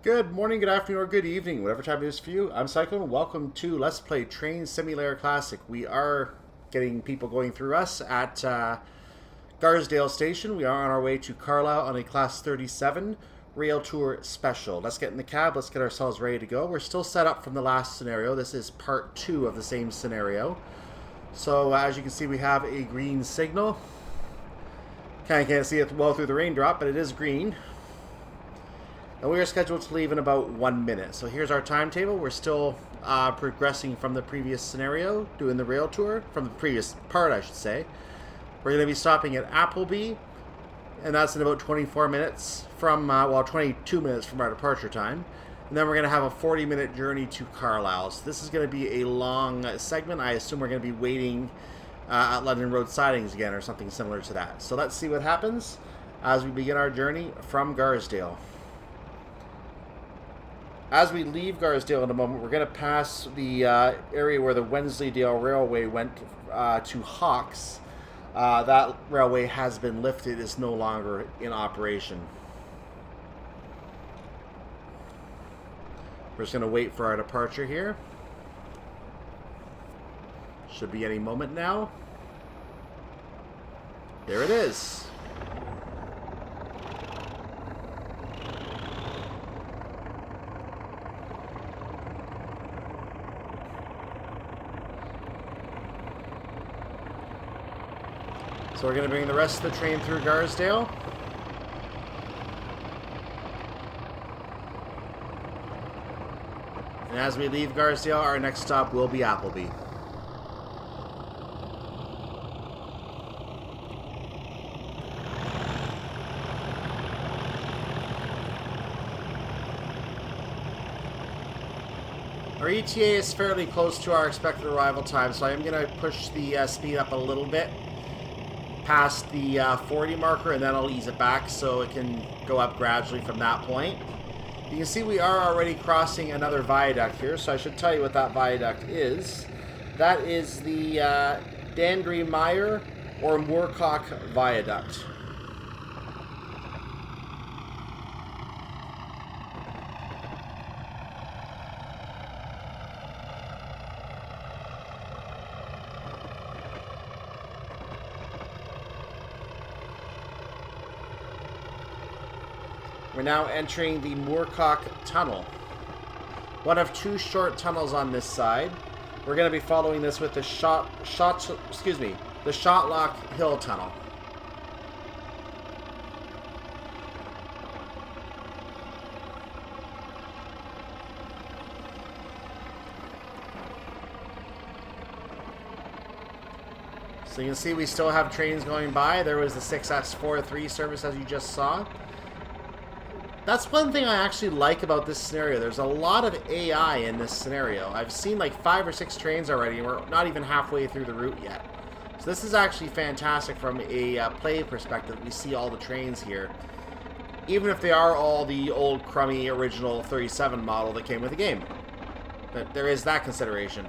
Good morning, good afternoon, or good evening, whatever time it is for you. I'm Cyclone. Welcome to Let's Play Train Simulator Classic. We are getting people going through us at Garsdale Station. We are on our way to Carlisle on a Class 37 Rail Tour Special. Let's get in the cab. Let's get ourselves ready to go. We're still set up from the last scenario. This is part 2 of the same scenario. So as you can see, we have a green signal. Kind of can't see it well through the raindrop, but it is green. And we are scheduled to leave in about 1 minute. So here's our timetable. We're still progressing from the previous scenario, doing the rail tour, from the previous part, I should say. We're going to be stopping at Appleby, and that's in about 24 minutes from, 22 minutes from our departure time. And then we're going to have a 40-minute journey to Carlisle. So this is going to be a long segment. I assume we're going to be waiting at London Road sidings again or something similar to that. So let's see what happens as we begin our journey from Garsdale. As we leave Garsdale in a moment, we're going to pass the area where the Wensleydale Railway went to Hawks. That railway has been lifted, is no longer in operation. We're just going to wait for our departure here. Should be any moment now. There it is. So we're going to bring the rest of the train through Garsdale. And as we leave Garsdale, our next stop will be Appleby. Our ETA is fairly close to our expected arrival time, so I am going to push the speed up a little bit past the 40 marker, and then I'll ease it back so it can go up gradually from that point. You can see we are already crossing another viaduct here, so I should tell you what that viaduct is. That is the Dandry Mire or Moorcock Viaduct. We're now entering the Moorcock Tunnel. One of two short tunnels on this side. We're going to be following this with the the Shotlock Hill Tunnel. So you can see we still have trains going by. There was the 6S43 service as you just saw. That's one thing I actually like about this scenario. There's a lot of AI in this scenario. I've seen like 5 or 6 trains already, and we're not even halfway through the route yet. So this is actually fantastic from a play perspective. We see all the trains here. Even if they are all the old crummy original 37 model that came with the game. But there is that consideration.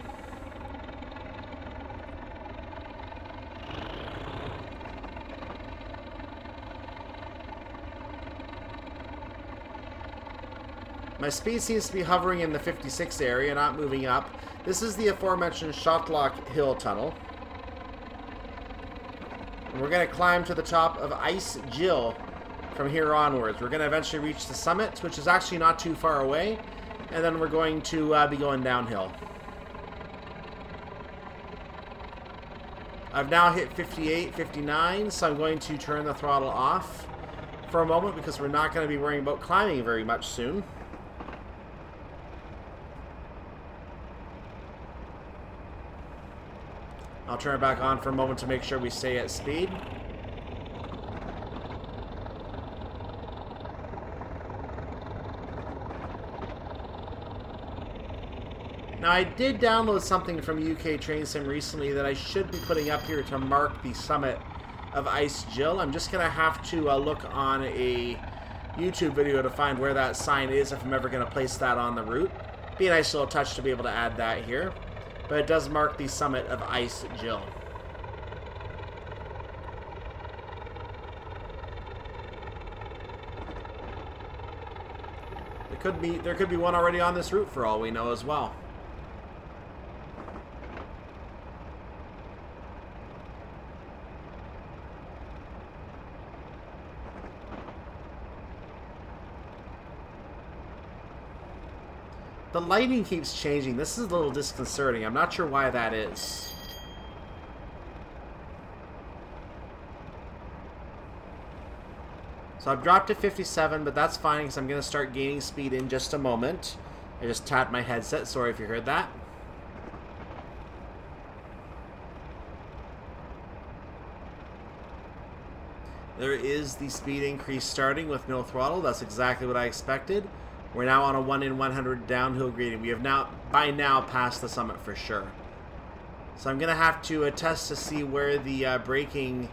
My speed seems to be hovering in the 56 area, not moving up. This is the aforementioned Shotlock Hill Tunnel. And we're going to climb to the top of Ice Jill from here onwards. We're going to eventually reach the summit, which is actually not too far away. And then we're going to be going downhill. I've now hit 58, 59, so I'm going to turn the throttle off for a moment because we're not going to be worrying about climbing very much soon. I'll turn it back on for a moment to make sure we stay at speed. Now I did download something from UK Train Sim recently that I should be putting up here to mark the summit of Ice Jill. I'm just going to have to look on a YouTube video to find where that sign is if I'm ever going to place that on the route. Be a nice little touch to be able to add that here. But it does mark the summit of Ice Jill. There could be one already on this route for all we know as well. The lighting keeps changing. This is a little disconcerting. I'm not sure why that is. So I've dropped to 57, but that's fine because I'm going to start gaining speed in just a moment. I just tapped my headset. Sorry if you heard that. There is the speed increase starting with no throttle. That's exactly what I expected. We're now on a 1 in 100 downhill gradient. We have now, by now, passed the summit for sure. So I'm going to have to test to see where the braking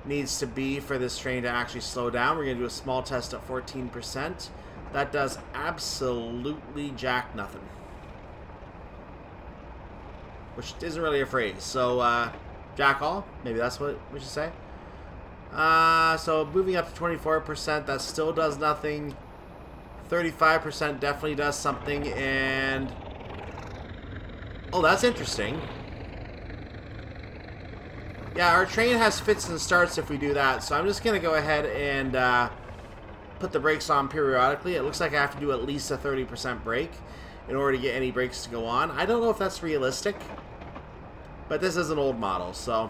needs to be for this train to actually slow down. We're going to do a small test at 14%. That does absolutely jack nothing. Which isn't really a phrase. So, jack all? Maybe that's what we should say. So moving up to 24%, that still does nothing. 35% definitely does something, and oh, that's interesting. Yeah, our train has fits and starts if we do that, so I'm just gonna go ahead and put the brakes on periodically. It looks like I have to do at least a 30% brake in order to get any brakes to go on. I don't know if that's realistic, but this is an old model, so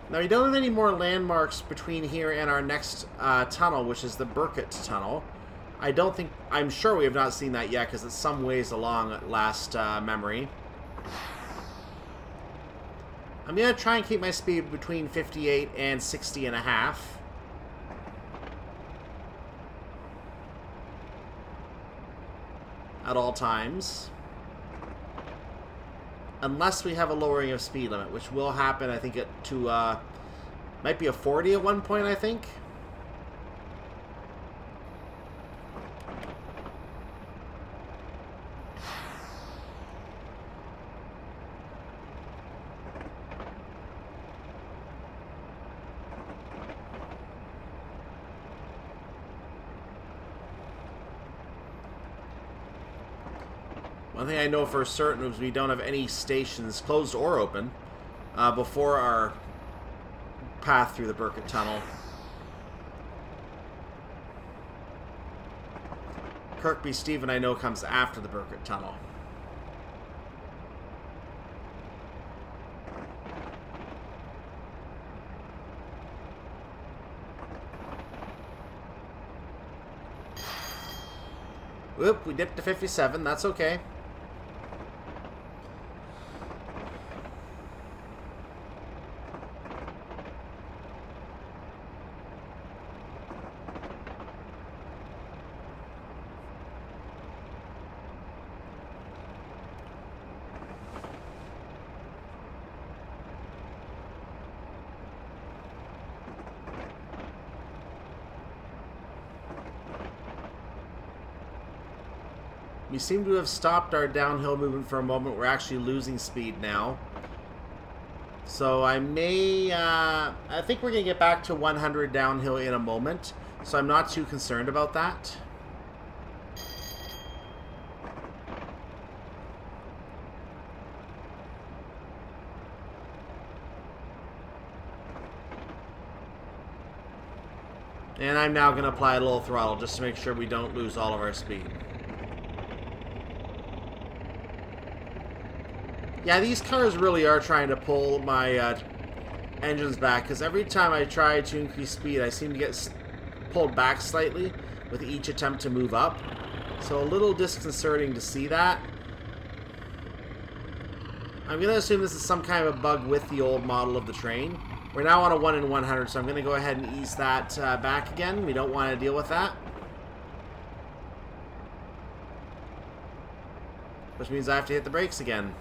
now, we don't have any more landmarks between here and our next tunnel, which is the Burkett Tunnel. I'm sure we have not seen that yet, because it's some ways along at last memory. I'm going to try and keep my speed between 58 and 60 and a half. At all times. Unless we have a lowering of speed limit, which will happen, I think, might be a 40 at one point, I think. One thing I know for certain is we don't have any stations, closed or open, before our path through the Burkett Tunnel. Kirkby Stephen, I know, comes after the Burkett Tunnel. Whoop, we dipped to 57, that's okay. We seem to have stopped our downhill movement for a moment. We're actually losing speed now. So I think we're going to get back to 100 downhill in a moment. So I'm not too concerned about that. And I'm now going to apply a little throttle just to make sure we don't lose all of our speed. Yeah, these cars really are trying to pull my engines back, because every time I try to increase speed, I seem to get pulled back slightly with each attempt to move up. So a little disconcerting to see that. I'm going to assume this is some kind of a bug with the old model of the train. We're now on a 1 in 100, so I'm going to go ahead and ease that back again. We don't want to deal with that. Which means I have to hit the brakes again.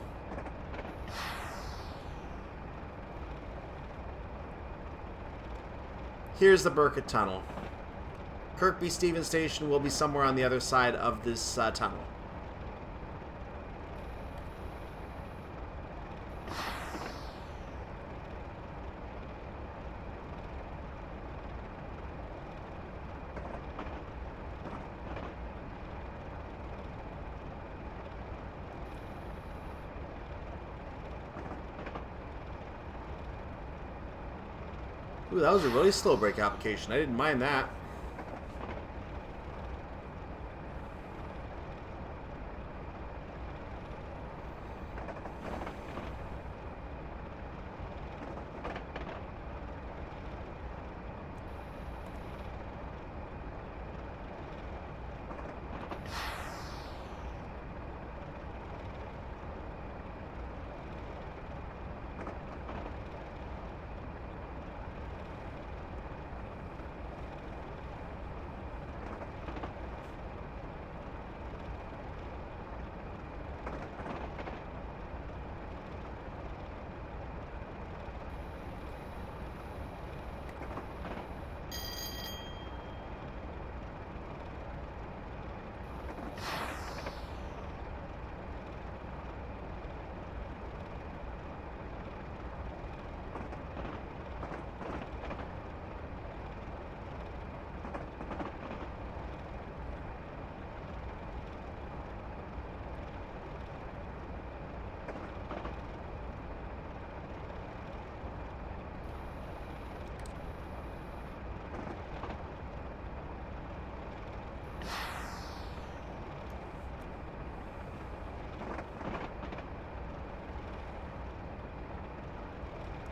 Here's the Burkett Tunnel. Kirkby Stephen Station will be somewhere on the other side of this tunnel. Ooh, that was a really slow brake application. I didn't mind that.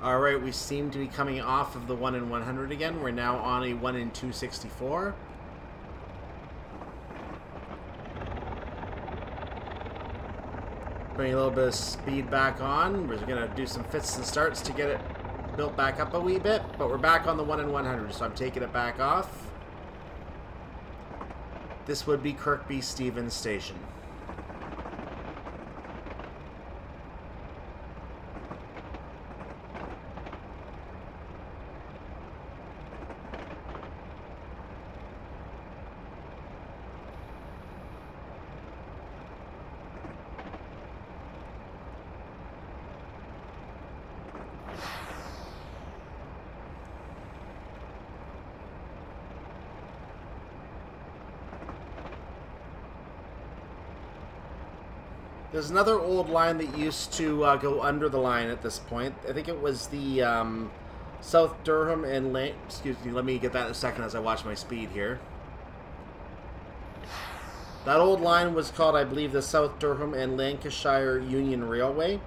Alright, we seem to be coming off of the 1 in 100 again. We're now on a 1 in 264. Bring a little bit of speed back on. We're going to do some fits and starts to get it built back up a wee bit. But we're back on the 1 in 100, so I'm taking it back off. This would be Kirkby Stevens Station. There's another old line that used to go under the line at this point. I think it was the South Durham and excuse me, let me get that in a second as I watch my speed here. That old line was called, I believe, the South Durham and Lancashire Union Railway.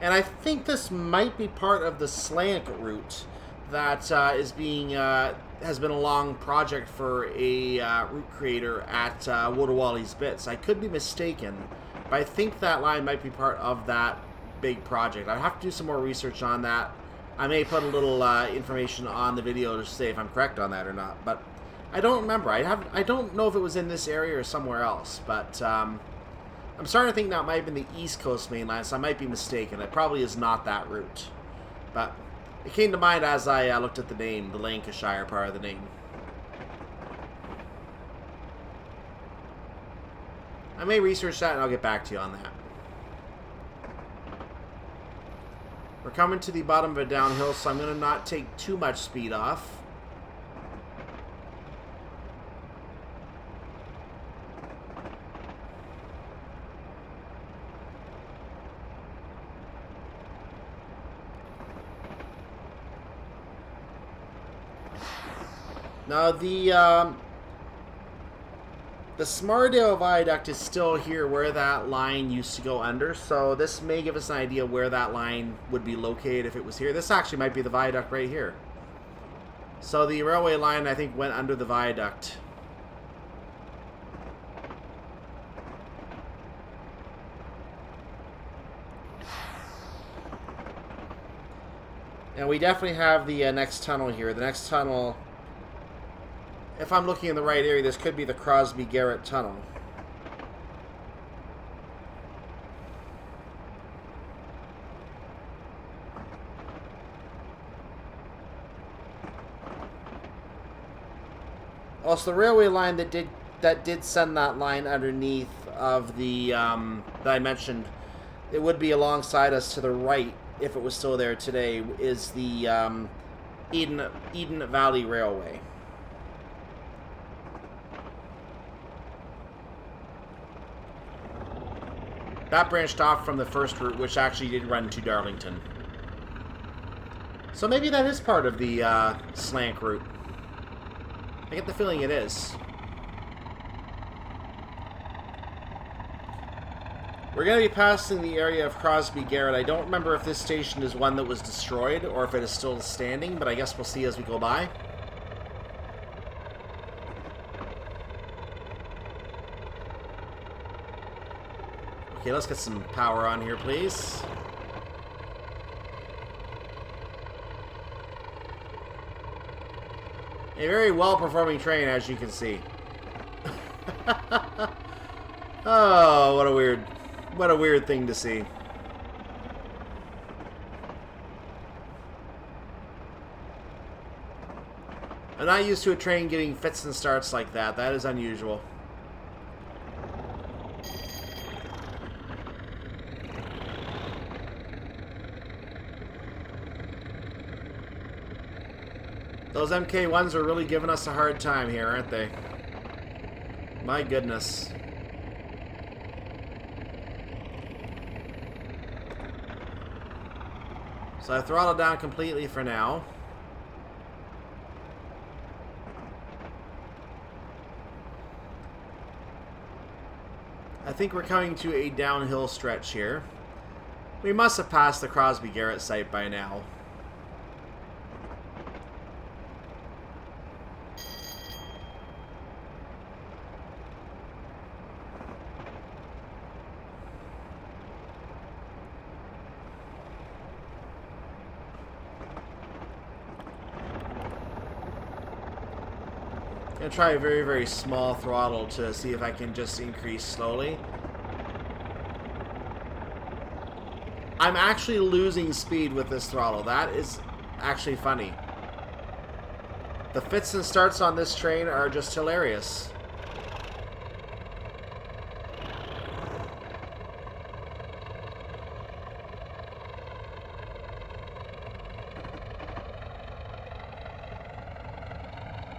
And I think this might be part of the slant route that has been a long project for a route creator at Wodawally's Bits. I could be mistaken, but I think that line might be part of that big project. I'd have to do some more research on that. I may put a little information on the video to say if I'm correct on that or not, but I don't remember. I don't know if it was in this area or somewhere else, but I'm starting to think that might have been the East Coast main line, so I might be mistaken. It probably is not that route, but it came to mind as I looked at the name, the Lancashire part of the name. I may research that and I'll get back to you on that. We're coming to the bottom of a downhill, so I'm going to not take too much speed off. Now the Smartdale Viaduct is still here where that line used to go under, so this may give us an idea where that line would be located if it was here. This actually might be the viaduct right here. So the railway line, I think, went under the viaduct. And we definitely have the next tunnel here. The next tunnel, if I'm looking in the right area, this could be the Crosby-Garrett Tunnel. Also, the railway line that did send that line underneath of the that I mentioned, it would be alongside us to the right if it was still there today, is the Eden Valley Railway. That branched off from the first route, which actually did run to Darlington. So maybe that is part of the slant route. I get the feeling it is. We're going to be passing the area of Crosby Garrett. I don't remember if this station is one that was destroyed or if it is still standing, but I guess we'll see as we go by. Okay, let's get some power on here, please. A very well-performing train, as you can see. Oh, what a weird thing to see. I'm not used to a train getting fits and starts like that. That is unusual. Those MK1s are really giving us a hard time here, aren't they? My goodness. So I throttled down completely for now. I think we're coming to a downhill stretch here. We must have passed the Crosby Garrett site by now. I'm going to try a very, very small throttle to see if I can just increase slowly. I'm actually losing speed with this throttle. That is actually funny. The fits and starts on this train are just hilarious.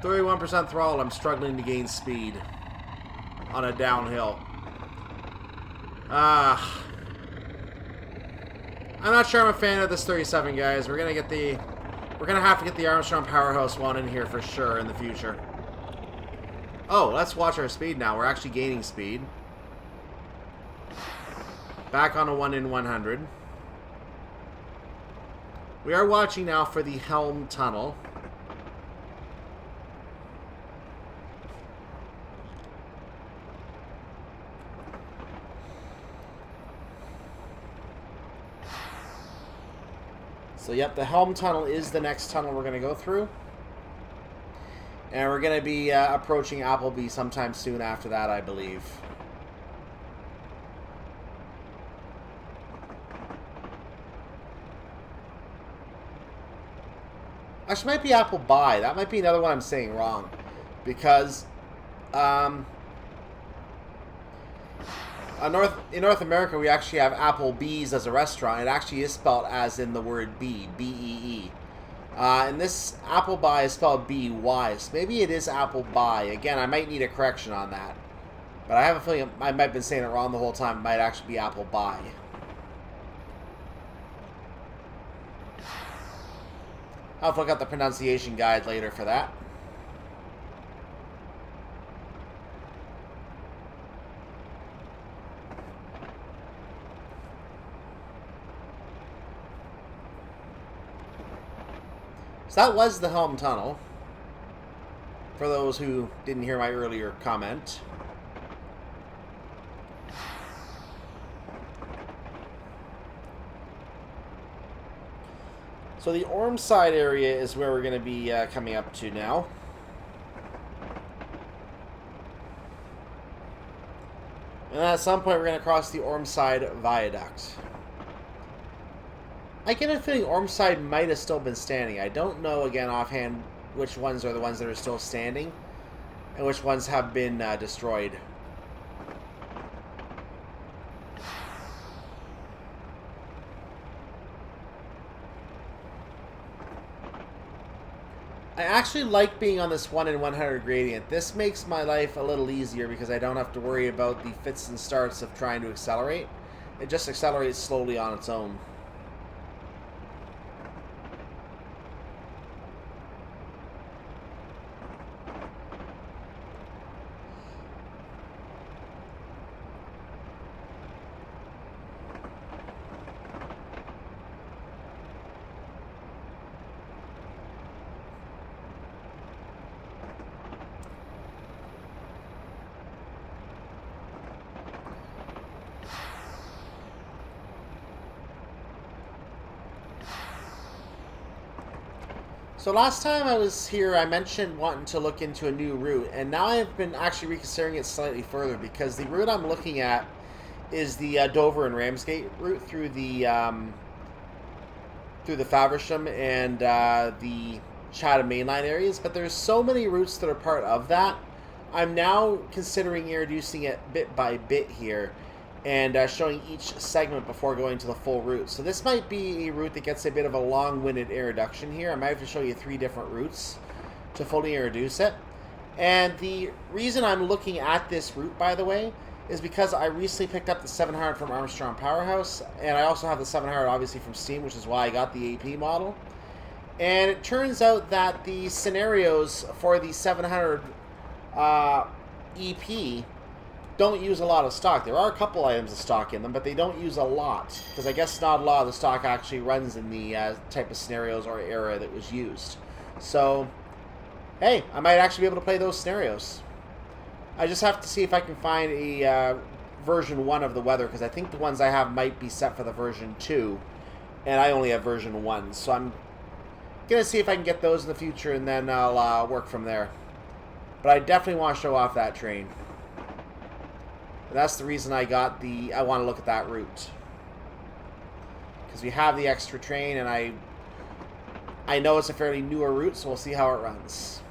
.31% throttle, I'm struggling to gain speed on a downhill. I'm not sure I'm a fan of this 37, guys. We're gonna have to get the Armstrong Powerhouse one in here for sure in the future. Oh, let's watch our speed now. We're actually gaining speed. Back on a 1 in 100. We are watching now for the Helm Tunnel. So, yep, the Helm Tunnel is the next tunnel we're going to go through. And we're going to be approaching Appleby sometime soon after that, I believe. Actually, it might be Appleby. That might be another one I'm saying wrong. Because, in North America, we actually have Applebee's as a restaurant. It actually is spelled as in the word B, B-E-E. And this Appleby is spelled B-Y. So maybe it is Appleby. Again, I might need a correction on that. But I have a feeling I might have been saying it wrong the whole time. It might actually be Appleby. I'll have to look up the pronunciation guide later for that. So that was the Helm Tunnel, for those who didn't hear my earlier comment. So the Ormside area is where we're going to be coming up to now. And at some point we're going to cross the Ormside Viaduct. I get a feeling Ormside might have still been standing. I don't know, again, offhand, which ones are the ones that are still standing and which ones have been destroyed. I actually like being on this 1 in 100 gradient. This makes my life a little easier because I don't have to worry about the fits and starts of trying to accelerate. It just accelerates slowly on its own. So last time I was here, I mentioned wanting to look into a new route, and now I've been actually reconsidering it slightly further because the route I'm looking at is the Dover and Ramsgate route through the Faversham and the Chatham mainline areas. But there's so many routes that are part of that. I'm now considering introducing it bit by bit here and showing each segment before going to the full route. So this might be a route that gets a bit of a long-winded introduction here. I might have to show you 3 different routes to fully introduce it. And the reason I'm looking at this route, by the way, is because I recently picked up the 700 from Armstrong Powerhouse, and I also have the 700 obviously from Steam, which is why I got the AP model. And it turns out that the scenarios for the 700 EP don't use a lot of stock. There are a couple items of stock in them, but they don't use a lot, because I guess not a lot of the stock actually runs in the type of scenarios or era that was used. So, hey, I might actually be able to play those scenarios. I just have to see if I can find a version 1 of the weather, because I think the ones I have might be set for the version 2, and I only have version 1. So I'm going to see if I can get those in the future, and then I'll work from there. But I definitely want to show off that train. And that's the reason I want to look at that route. Because we have the extra train, and I know it's a fairly newer route, so we'll see how it runs.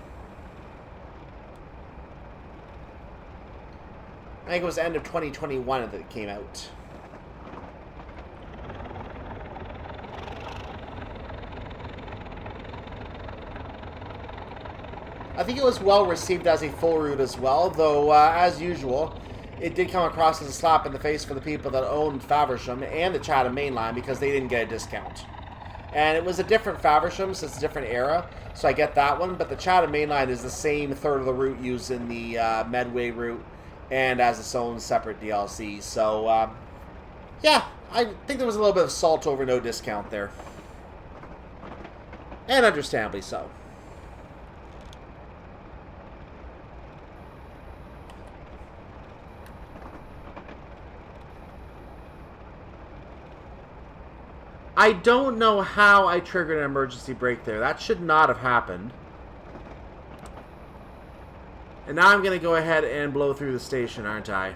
I think it was the end of 2021 that it came out. I think it was well received as a full route as well, though as usual, it did come across as a slap in the face for the people that owned Faversham and the Chatham mainline because they didn't get a discount. And it was a different Faversham, so it's a different era, so I get that one, but the Chatham mainline is the same third of the route used in the Medway route and as its own separate DLC. So, yeah, I think there was a little bit of salt over no discount there. And understandably so. I don't know how I triggered an emergency brake there. That should not have happened. And now I'm going to go ahead and blow through the station, aren't I?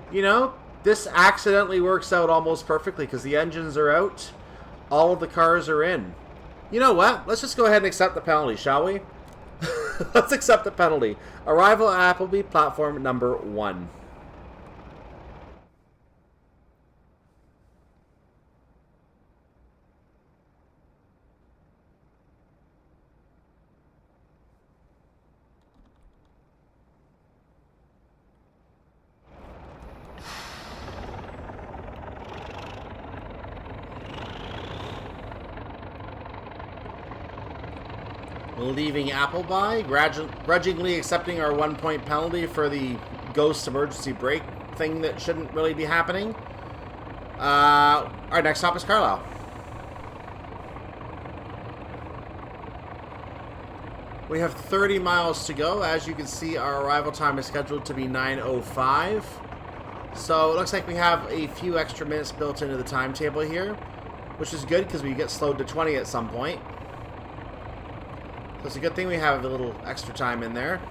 You know, this accidentally works out almost perfectly because the engines are out, all of the cars are in. You know what? Let's just go ahead and accept the penalty, shall we? Let's accept the penalty. Arrival at Appleby, platform number 1. Leaving Appleby, grudgingly accepting our 1-point penalty for the ghost emergency brake thing that shouldn't really be happening. Our next stop is Carlisle. We have 30 miles to go. As you can see, our arrival time is scheduled to be 9:05. So it looks like we have a few extra minutes built into the timetable here, which is good because we get slowed to 20 at some point. So it's a good thing we have a little extra time in there.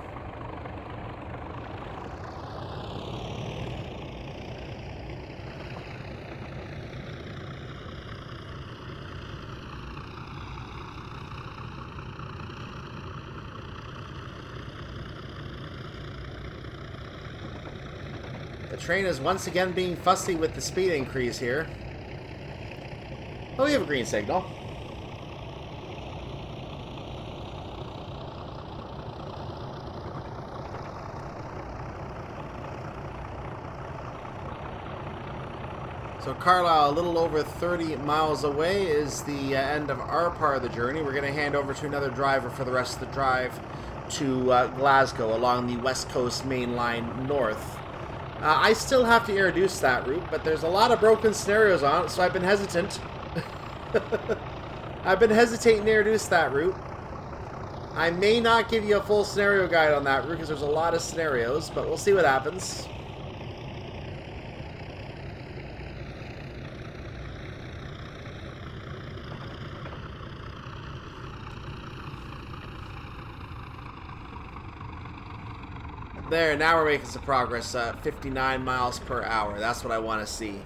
The train is once again being fussy with the speed increase here. Oh, we have a green signal. So Carlisle, a little over 30 miles away, is the end of our part of the journey. We're going to hand over to another driver for the rest of the drive to Glasgow along the West Coast Main Line north. I still have to introduce that route, but there's a lot of broken scenarios on it, so I've been hesitant. I've been hesitating to introduce that route. I may not give you a full scenario guide on that route because there's a lot of scenarios, but we'll see what happens. There, now we're making some progress. 59 miles per hour. That's what I want to see.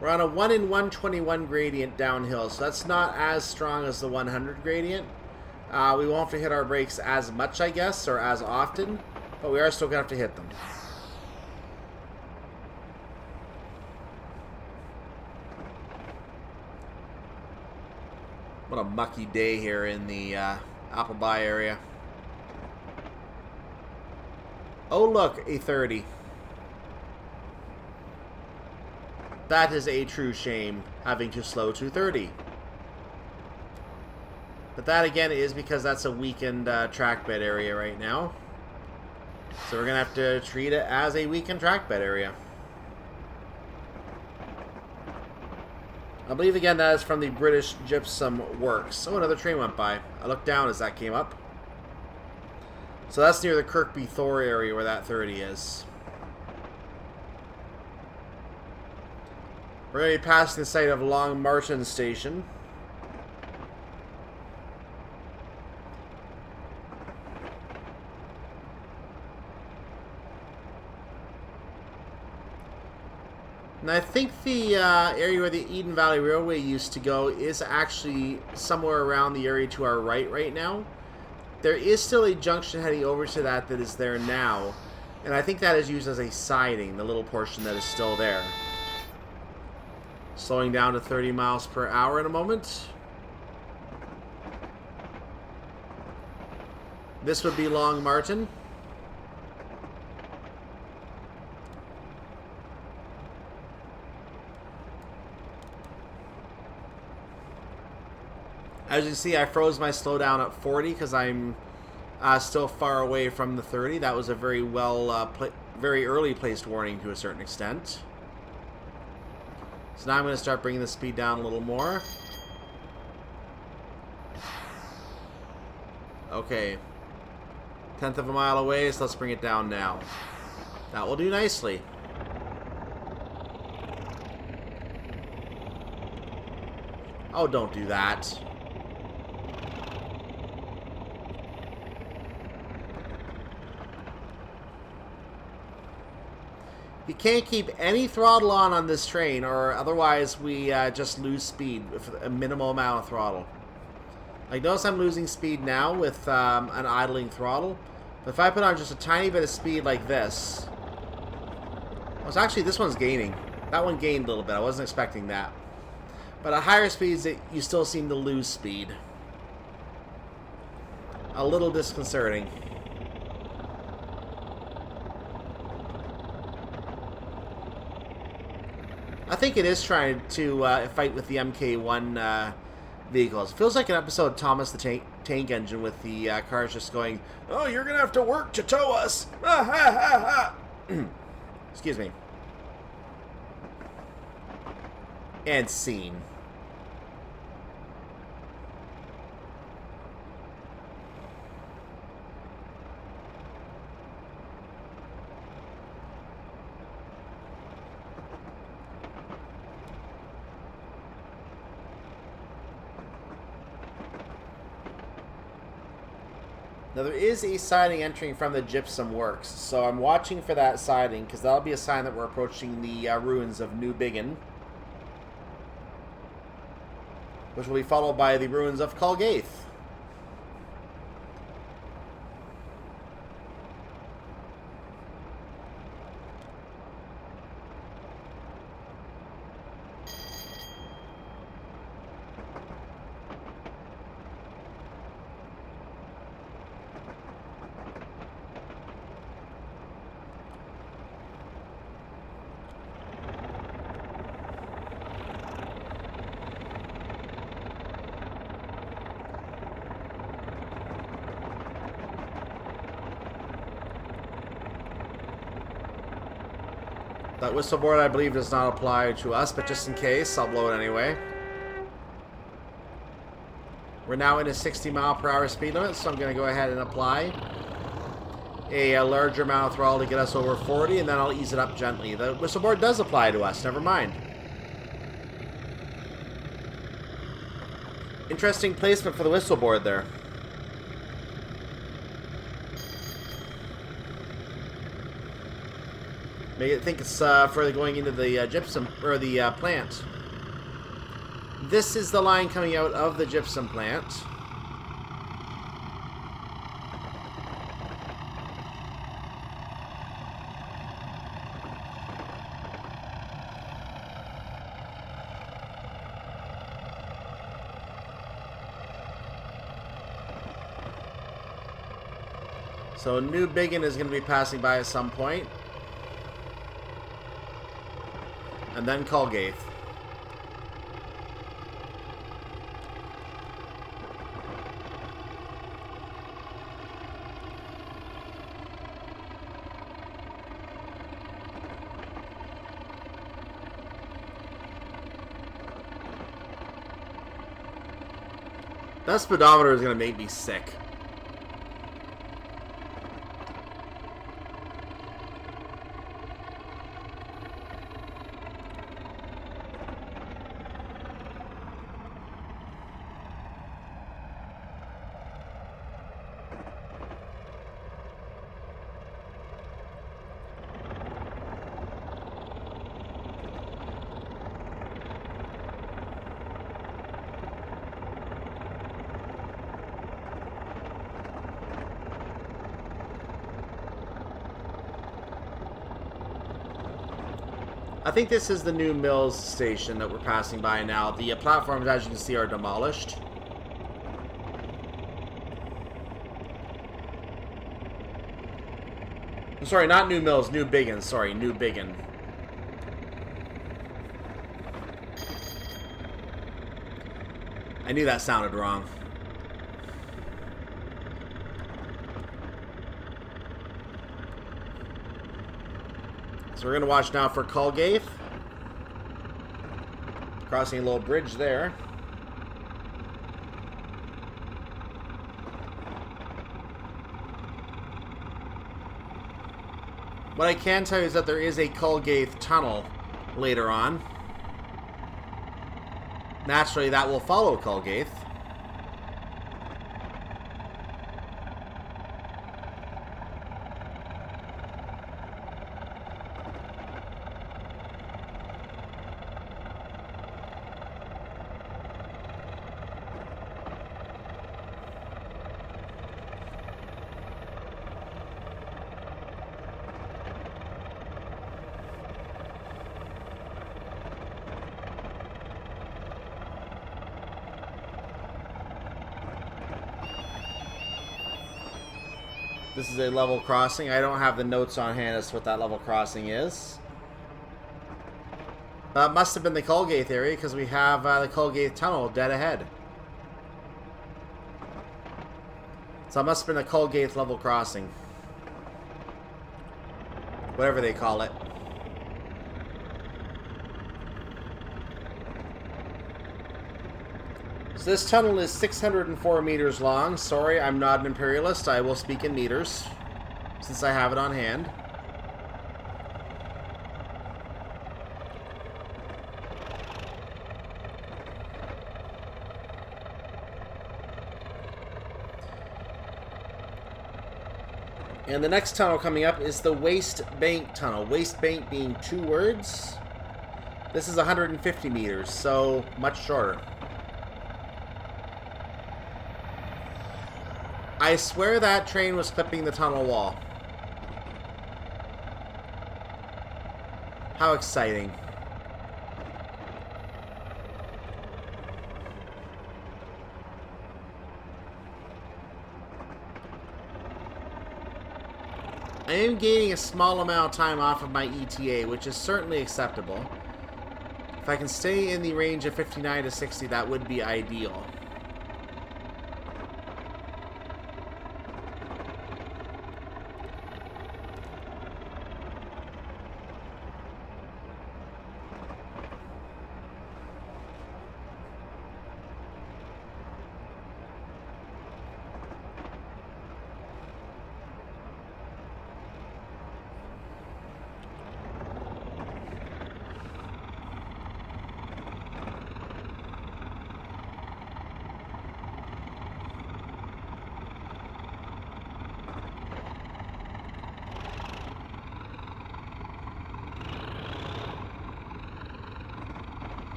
We're on a 1 in 121 gradient downhill, so that's not as strong as the 100 gradient. We won't have to hit our brakes as much, I guess, or as often, but we are still going to have to hit them. What a mucky day here in the Appleby area. Oh look, a 30. That is a true shame, having to slow to 30. But that again is because that's a weakened track bed area right now. So we're going to have to treat it as a weakened track bed area. I believe again that is from the British Gypsum Works. Oh, another train went by. I looked down as that came up. So that's near the Kirkby Thor area where that 30 is. We're going to be passing the site of Long Martin Station. And I think the area where the Eden Valley Railway used to go is actually somewhere around the area to our right now. There is still a junction heading over to that is there now. And I think that is used as a siding, the little portion that is still there. Slowing down to 30 miles per hour in a moment. This would be Long Martin. As you can see, I froze my slowdown at 40 because I'm still far away from the 30. That was a very very early placed warning to a certain extent. So now I'm going to start bringing the speed down a little more. Okay. 1/10 of a mile away, so let's bring it down now. That will do nicely. Oh, don't do that. You can't keep any throttle on this train, or otherwise we just lose speed with a minimal amount of throttle. Like, notice I'm losing speed now with an idling throttle. But if I put on just a tiny bit of speed like this... Well, actually, this one's gaining. That one gained a little bit. I wasn't expecting that. But at higher speeds, you still seem to lose speed. A little disconcerting. I think it is trying to fight with the MK1 vehicles. It feels like an episode of Thomas the Tank Engine with the cars just going, "Oh, you're going to have to work to tow us." Ah, ha, ha, ha. Excuse me. And scene. Now there is a siding entering from the Gypsum Works, so I'm watching for that siding because that'll be a sign that we're approaching the ruins of New Biggin, which will be followed by the ruins of Colgaith. That whistle board, I believe, does not apply to us, but just in case, I'll blow it anyway. We're now in a 60-mile-per-hour speed limit, so I'm going to go ahead and apply a larger amount of throttle to get us over 40, and then I'll ease it up gently. The whistle board does apply to us, never mind. Interesting placement for the whistle board there. Make it think it's further going into the gypsum, or the plant. This is the line coming out of the gypsum plant. So New Biggin is going to be passing by at some point. And then Colgate. That speedometer is going to make me sick. I think this is the new Mills station that we're passing by now. The platforms, as you can see, are demolished. I'm sorry, not New Mills, New Biggin. Sorry, New Biggin. I knew that sounded wrong. So we're going to watch now for Colgate. Crossing a little bridge there. What I can tell you is that there is a Colgate tunnel later on. Naturally, that will follow Colgate. This is a level crossing. I don't have the notes on hand as to what that level crossing is. It must have been the Colgate area because we have the Colgate tunnel dead ahead. So it must have been a Colgate level crossing. Whatever they call it. So this tunnel is 604 meters long. Sorry, I'm not an imperialist. I will speak in meters, since I have it on hand. And the next tunnel coming up is the Waste Bank Tunnel. Waste Bank being 2 words. This is 150 meters, so much shorter. I swear that train was clipping the tunnel wall. How exciting. I am gaining a small amount of time off of my ETA, which is certainly acceptable. If I can stay in the range of 59 to 60, that would be ideal.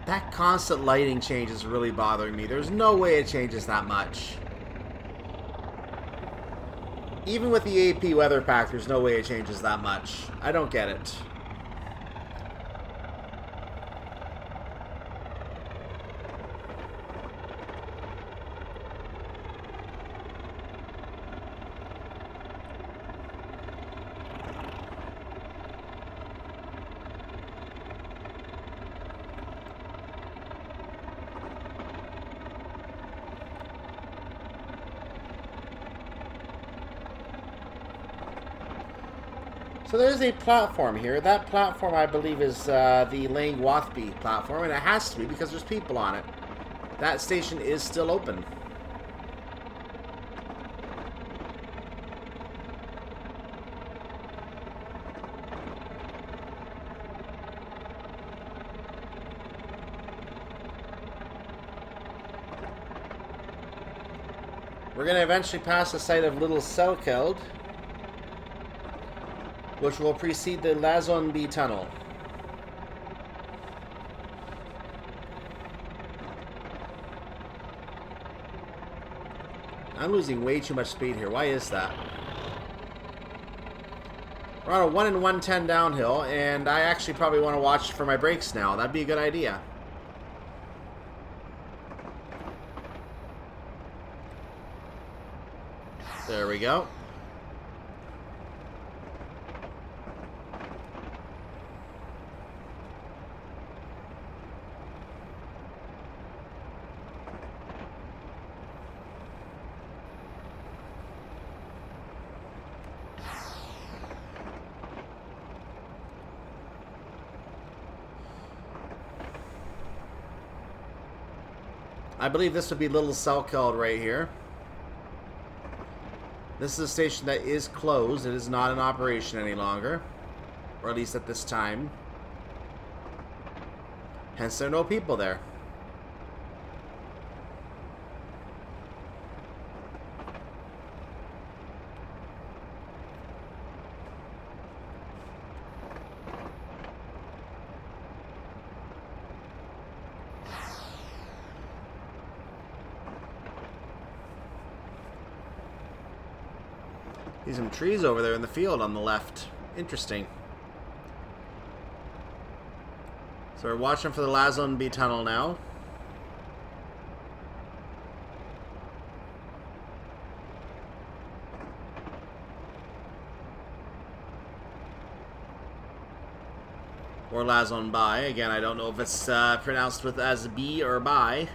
That constant lighting change is really bothering me. There's no way it changes that much. Even with the AP weather pack, there's no way it changes that much. I don't get it. So there's a platform here. That platform, I believe, is the Langwathby platform, and it has to be because there's people on it. That station is still open. We're going to eventually pass the site of Little Selkeld, which will precede the Lazenby Tunnel. I'm losing way too much speed here. Why is that? We're on a 1 in 110 downhill, and I actually probably want to watch for my brakes now. That'd be a good idea. There we go. I believe this would be Little Selkeld right here. This is a station that is closed. It is not in operation any longer. Or at least at this time. Hence there are no people there. See some trees over there in the field on the left. Interesting. So we're watching for the Lazenby Tunnel now. Or Lazenby. Again, I don't know if it's pronounced with as B or by.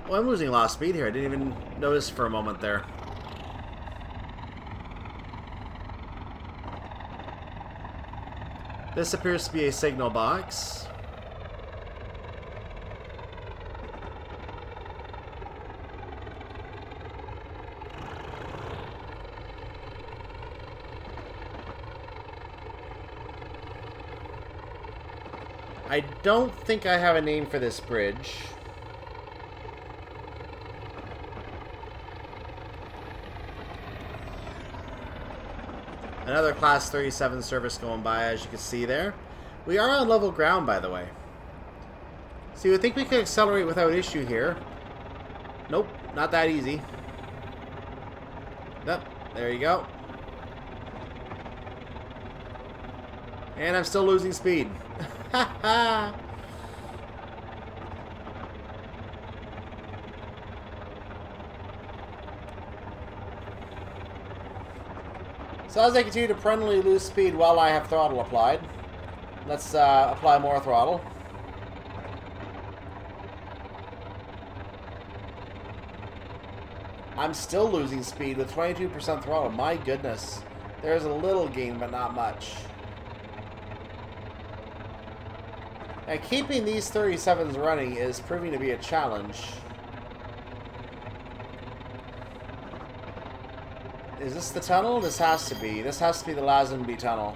Well, I'm losing a lot of speed here. I didn't even notice for a moment there. This appears to be a signal box. I don't think I have a name for this bridge. Another Class 37 service going by, as you can see there. We are on level ground, by the way. So you would think we could accelerate without issue here. Nope, not that easy. Nope, there you go. And I'm still losing speed. Ha ha! So as I continue to permanently lose speed while I have throttle applied, let's apply more throttle. I'm still losing speed with 22% throttle. My goodness. There's a little gain, but not much. And keeping these 37s running is proving to be a challenge. Is this the tunnel? This has to be. This has to be the Lazenby Tunnel.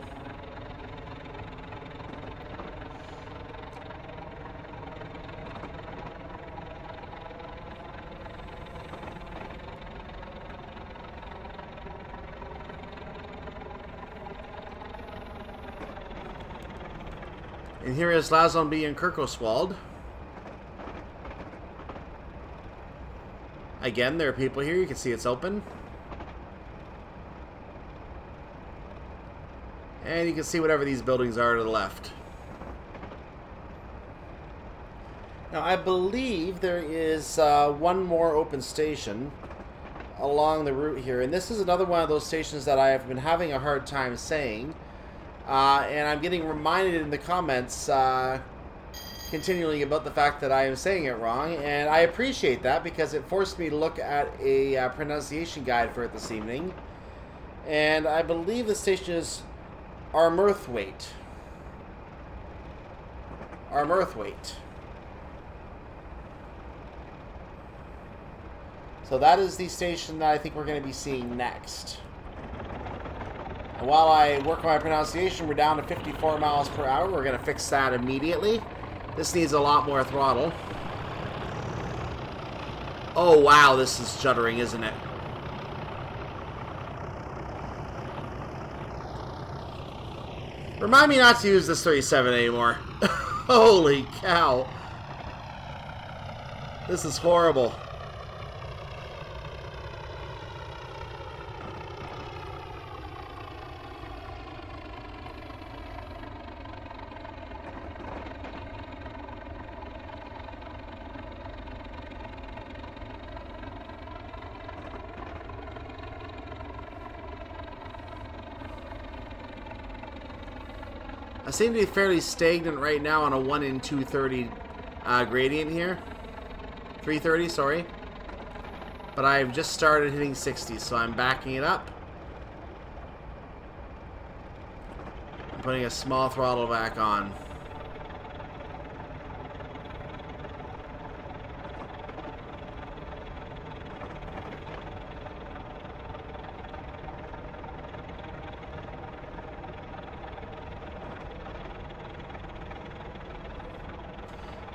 And here is Lazenby and Kirkoswald. Again, there are people here. You can see it's open. And you can see whatever these buildings are to the left. Now, I believe there is one more open station along the route here. And this is another one of those stations that I have been having a hard time saying. And I'm getting reminded in the comments continually about the fact that I am saying it wrong. And I appreciate that because it forced me to look at a pronunciation guide for it this evening. And I believe the station is Armurthwaite. Armurthwaite. So that is the station that I think we're going to be seeing next. And while I work on my pronunciation, we're down to 54 miles per hour. We're going to fix that immediately. This needs a lot more throttle. Oh, wow, this is juddering, isn't it? Remind me not to use this 37 anymore. Holy cow. This is horrible. I seem to be fairly stagnant right now on a 1 in 230 gradient here. 330, sorry. But I've just started hitting 60, so I'm backing it up. I'm putting a small throttle back on.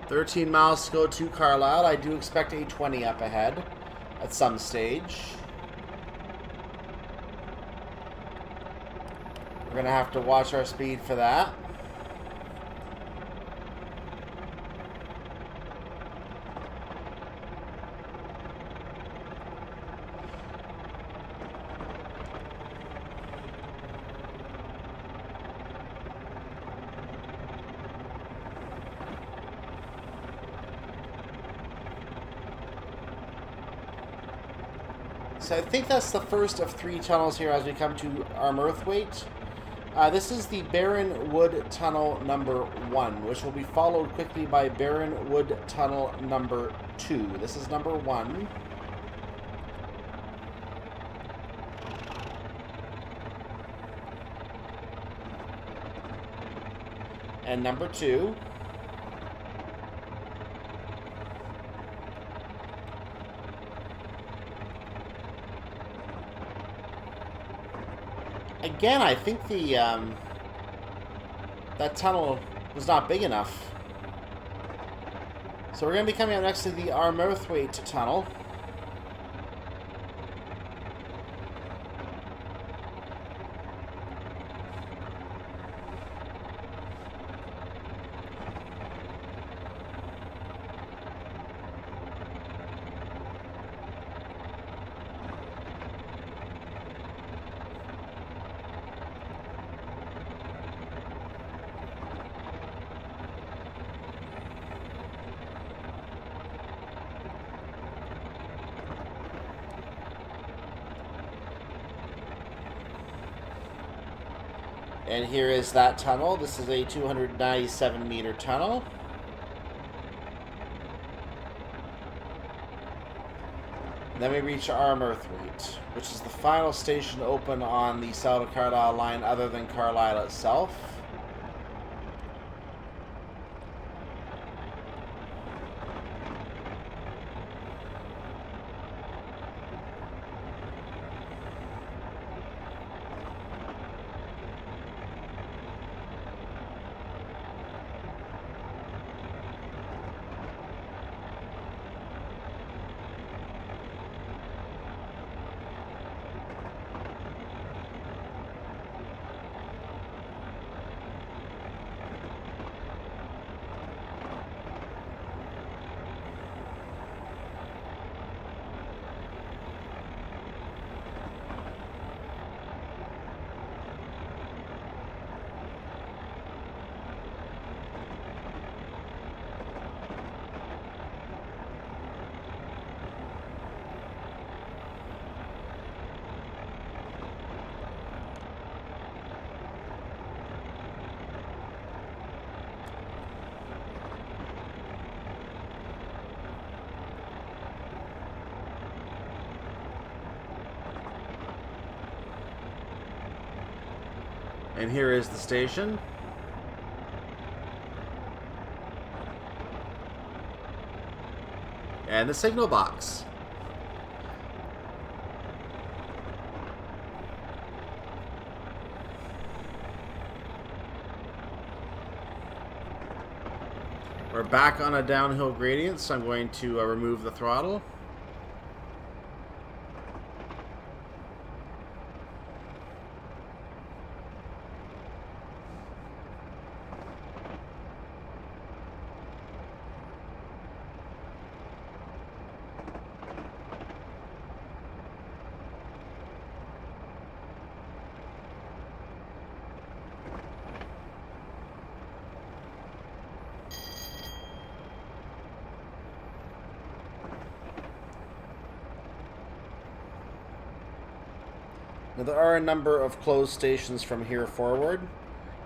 $13 miles to go to Carlisle. I do expect a 20 up ahead at some stage. We're going to have to watch our speed for that. So I think that's the first of 3 tunnels here as we come to Armurthwaite. This is the Barren Wood Tunnel number 1, which will be followed quickly by Barren Wood Tunnel number 2. This is number 1. And number 2. Again, I think the that tunnel was not big enough. So we're going to be coming up next to the Armurthwaite tunnel. And here is that tunnel. This is a 297 meter tunnel. And then we reach Armurthwaite, which is the final station open on the South Carlisle line other than Carlisle itself. And here is the station. And the signal box. We're back on a downhill gradient, so I'm going to remove the throttle. Now, there are a number of closed stations from here forward.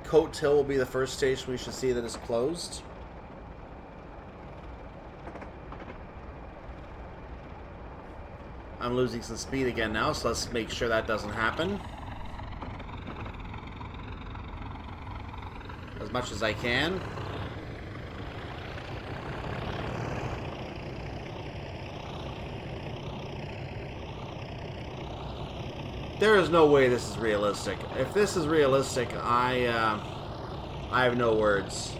Coat Hill will be the first station we should see that is closed. I'm losing some speed again now, so let's make sure that doesn't happen. As much as I can. There is no way this is realistic. If this is realistic, I have no words.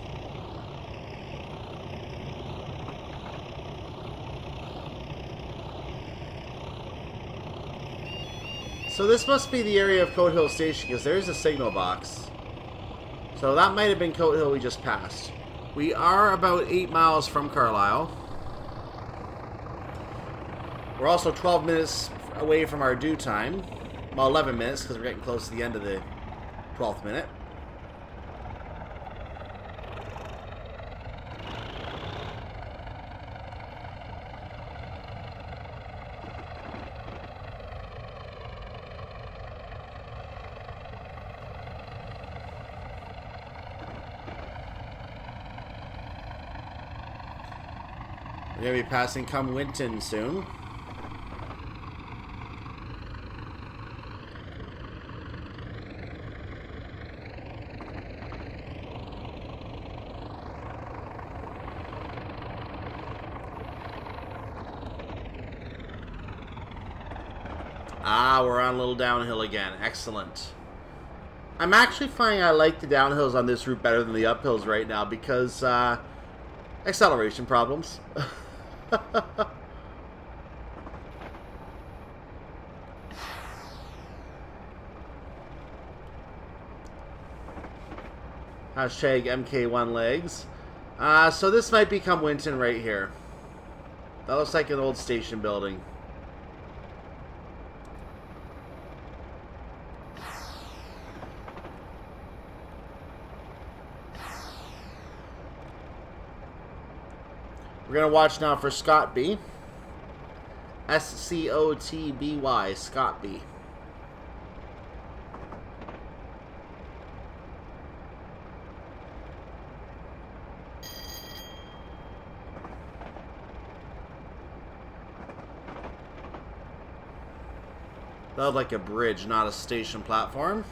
So this must be the area of Coat Hill Station, because there's a signal box. So that might have been Coat Hill we just passed. We are about 8 miles from Carlisle. We're also 12 minutes away from our due time. Well, 11 minutes, because we're getting close to the end of the 12th minute. We're going to be passing Cumwinton soon. Ah, we're on a little downhill again. Excellent. I'm actually finding I like the downhills on this route better than the uphills right now because acceleration problems. Hashtag MK1 legs. So this might become Winton right here. That looks like an old station building. We're going to watch now for Scotby. S-C-O-T-B-Y, Scotby. That looked like a bridge, not a station platform.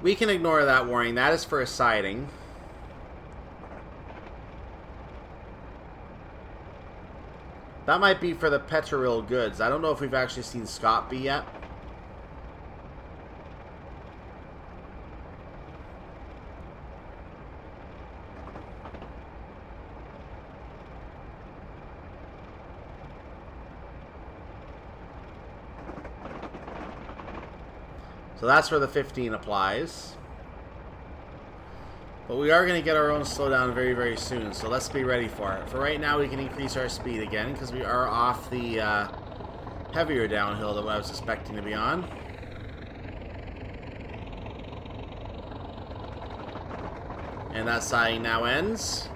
We can ignore that warning. That is for a siding. That might be for the Petrol goods. I don't know if we've actually seen Scotby yet. So that's where the 15 applies. But we are going to get our own slowdown very, very soon, so let's be ready for it. For right now, we can increase our speed again, because we are off the heavier downhill than what I was expecting to be on. And that siding now ends.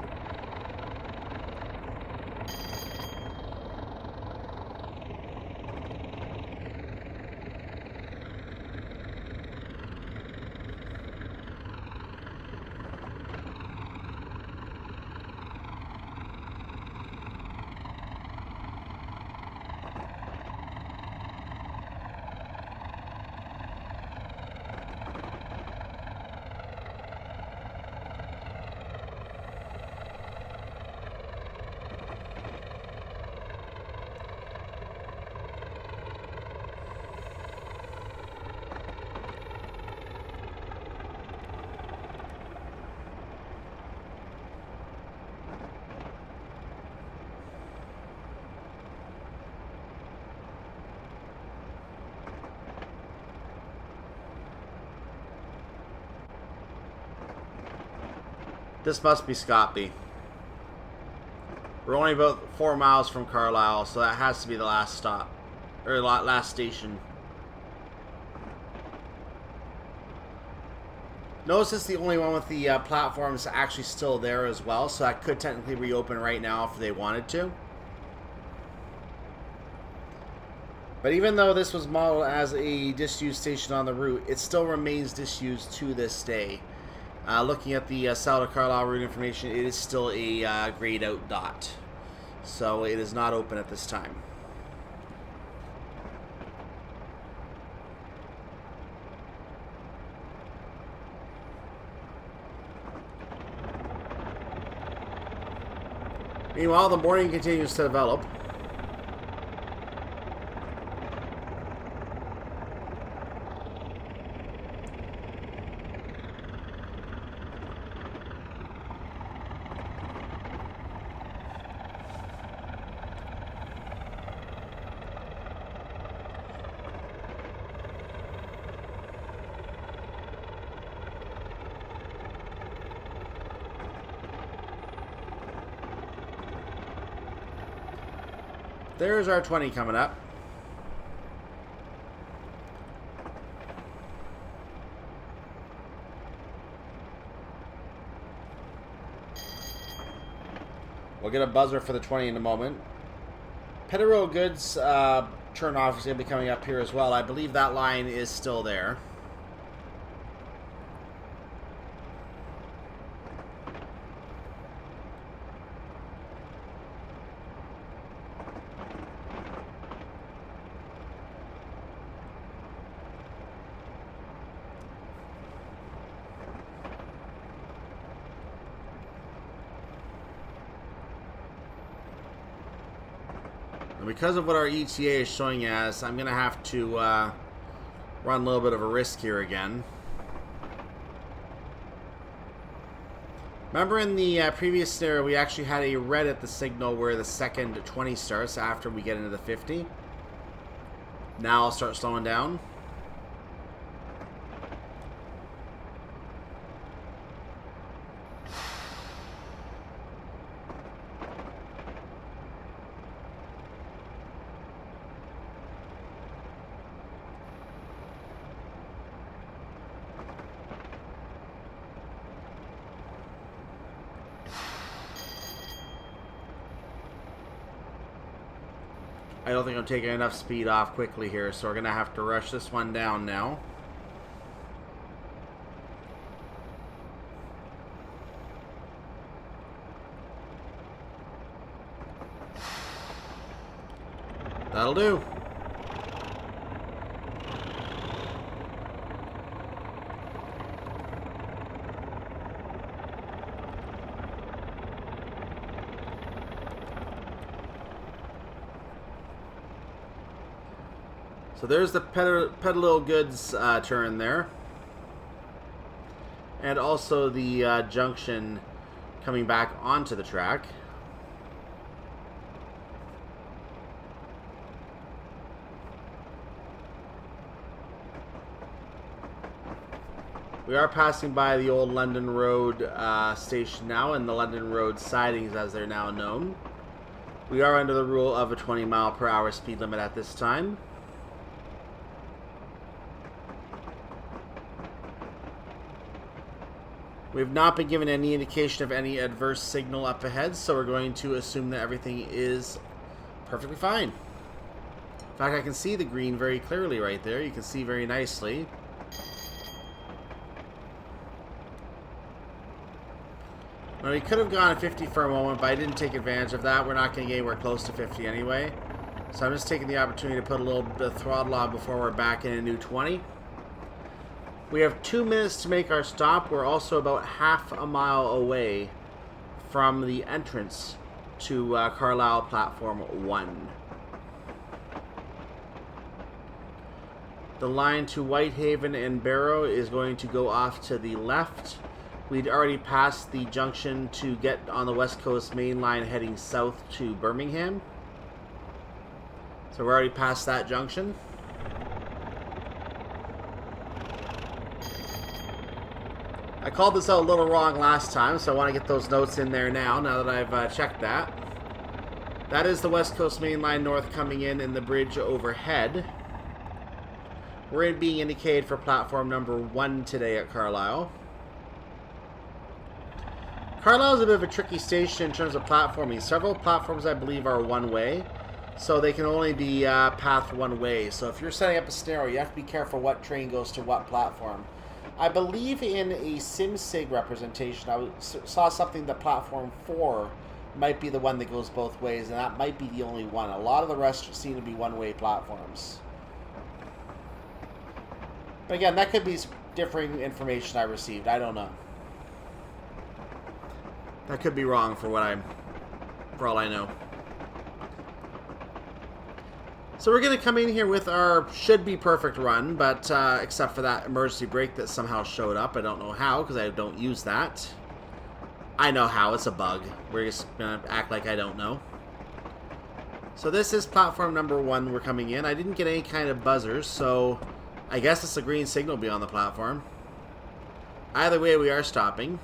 This must be Scotby. We're only about 4 miles from Carlisle, so that has to be the last stop. Or last station. Notice it's the only one with the platforms actually still there as well, so that could technically reopen right now if they wanted to. But even though this was modeled as a disused station on the route, it still remains disused to this day. Looking at the South of Carlisle route information, it is still a grayed out dot. So it is not open at this time. Meanwhile, the morning continues to develop. There's our 20 coming up. We'll get a buzzer for the 20 in a moment. Petero Goods turn off is going to be coming up here as well. I believe that line is still there. And because of what our ETA is showing us, I'm going to have to run a little bit of a risk here again. Remember in the previous scenario, we actually had a red at the signal where the second 20 starts after we get into the 50. Now I'll start slowing down. I don't think I'm taking enough speed off quickly here, so we're going to have to rush this one down now. That'll do. So there's the Petero Goods turn there. And also the junction coming back onto the track. We are passing by the old London Road station now, and the London Road sidings as they're now known. We are under the rule of a 20-mile-per-hour speed limit at this time. We've not been given any indication of any adverse signal up ahead, so we're going to assume that everything is perfectly fine. In fact, I can see the green very clearly right there. You can see very nicely. Now, we could have gone at 50 for a moment, but I didn't take advantage of that. We're not going to get anywhere close to 50 anyway. So I'm just taking the opportunity to put a little bit of throttle on before we're back in a new 20. We have 2 minutes to make our stop. We're also about half a mile away from the entrance to Carlisle Platform 1. The line to Whitehaven and Barrow is going to go off to the left. We'd already passed the junction to get on the West Coast Main Line heading south to Birmingham. So we're already past that junction. I called this out a little wrong last time, so I want to get those notes in there now that I've checked that. That is the West Coast Main Line North coming in the bridge overhead. We're being indicated for platform number 1 today at Carlisle. Carlisle is a bit of a tricky station in terms of platforming. Several platforms, I believe, are one-way, so they can only be path one-way. So if you're setting up a scenario, you have to be careful what train goes to what platform. I believe in a SimSig representation, I saw something that platform 4 might be the one that goes both ways, and that might be the only one. A lot of the rest seem to be one-way platforms. But again, that could be differing information I received. I don't know. That could be wrong for all I know. So we're going to come in here with our should-be perfect run, but except for that emergency brake that somehow showed up. I don't know how, because I don't use that. I know how. It's a bug. We're just going to act like I don't know. So this is platform number 1 we're coming in. I didn't get any kind of buzzers, so I guess it's a green signal beyond the platform. Either way, we are stopping.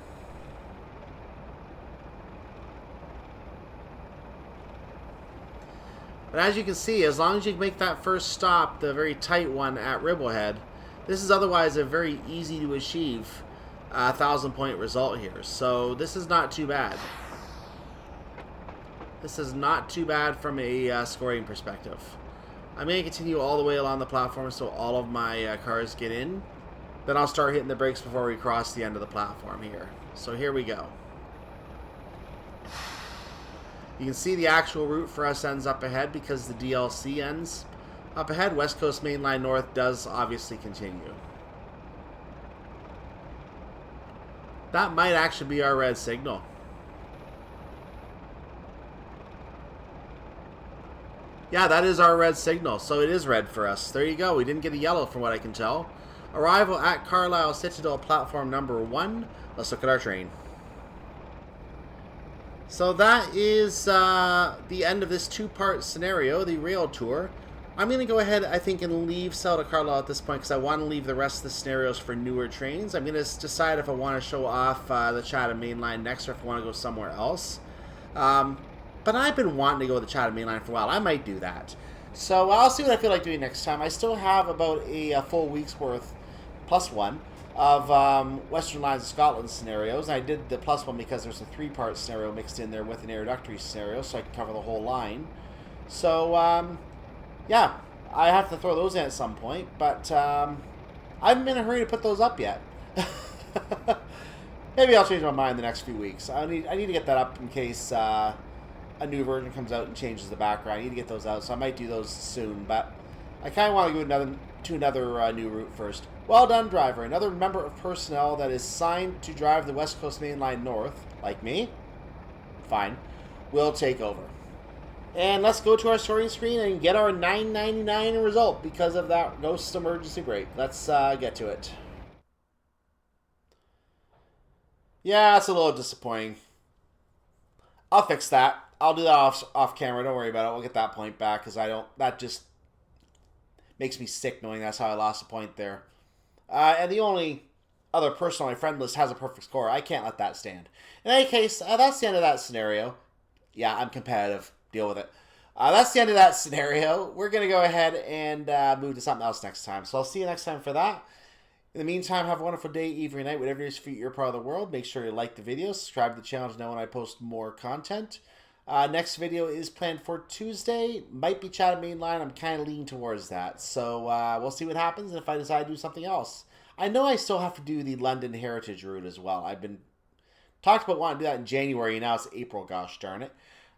But as you can see, as long as you make that first stop, the very tight one at Ribblehead, this is otherwise a very easy to achieve 1,000-point result here. So this is not too bad. This is not too bad from a scoring perspective. I'm going to continue all the way along the platform so all of my cars get in. Then I'll start hitting the brakes before we cross the end of the platform here. So here we go. You can see the actual route for us ends up ahead because the DLC ends up ahead. West Coast Main Line North does obviously continue. That might actually be our red signal. Yeah, that is our red signal, so it is red for us. There you go. We didn't get a yellow from what I can tell. Arrival at Carlisle Citadel platform number 1. Let's look at our train. So that is the end of this 2-part scenario, the rail tour. I'm going to go ahead, I think, and leave Cell to Carlisle at this point because I want to leave the rest of the scenarios for newer trains. I'm going to decide if I want to show off the Chatham Main Line next or if I want to go somewhere else. But I've been wanting to go to the Chatham Main Line for a while. I might do that. So I'll see what I feel like doing next time. I still have about a full week's worth, plus 1, of Western Lines of Scotland scenarios. I did the plus 1 because there's a 3-part scenario mixed in there with an introductory scenario, so I can cover the whole line. So, yeah, I have to throw those in at some point, but I haven't been in a hurry to put those up yet. Maybe I'll change my mind in the next few weeks. I need to get that up in case a new version comes out and changes the background. I need to get those out, so I might do those soon, but I kind of want to go to another new route first. Well done, driver. Another member of personnel that is signed to drive the West Coast Main Line North, like me, fine, will take over. And let's go to our scoring screen and get our $9.99 result because of that ghost emergency brake. Let's get to it. Yeah, it's a little disappointing. I'll fix that. I'll do that off camera. Don't worry about it. We'll get that point back because that just makes me sick knowing that's how I lost a point there. And the only other person on my friend list has a perfect score. I can't let that stand. In any case, that's the end of that scenario. Yeah, I'm competitive. Deal with it. That's the end of that scenario. We're going to go ahead and move to something else next time. So I'll see you next time for that. In the meantime, have a wonderful day, evening, night, whatever it is for your part of the world. Make sure you like the video, subscribe to the channel to know when I post more content. Next video is planned for Tuesday. Might be Chatham Main Line. I'm kind of leaning towards that. So we'll see what happens if I decide to do something else. I know I still have to do the London Heritage route as well. I've been talked about wanting to do that in January. Now it's April, gosh darn it.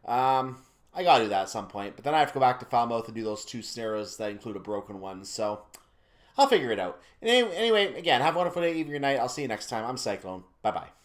I gotta do that at some point. But then I have to go back to Falmouth and do those 2 scenarios that include a broken one. So I'll figure it out. Anyway, again, have a wonderful day, evening, or night. I'll see you next time. I'm Cyclone. Bye-bye.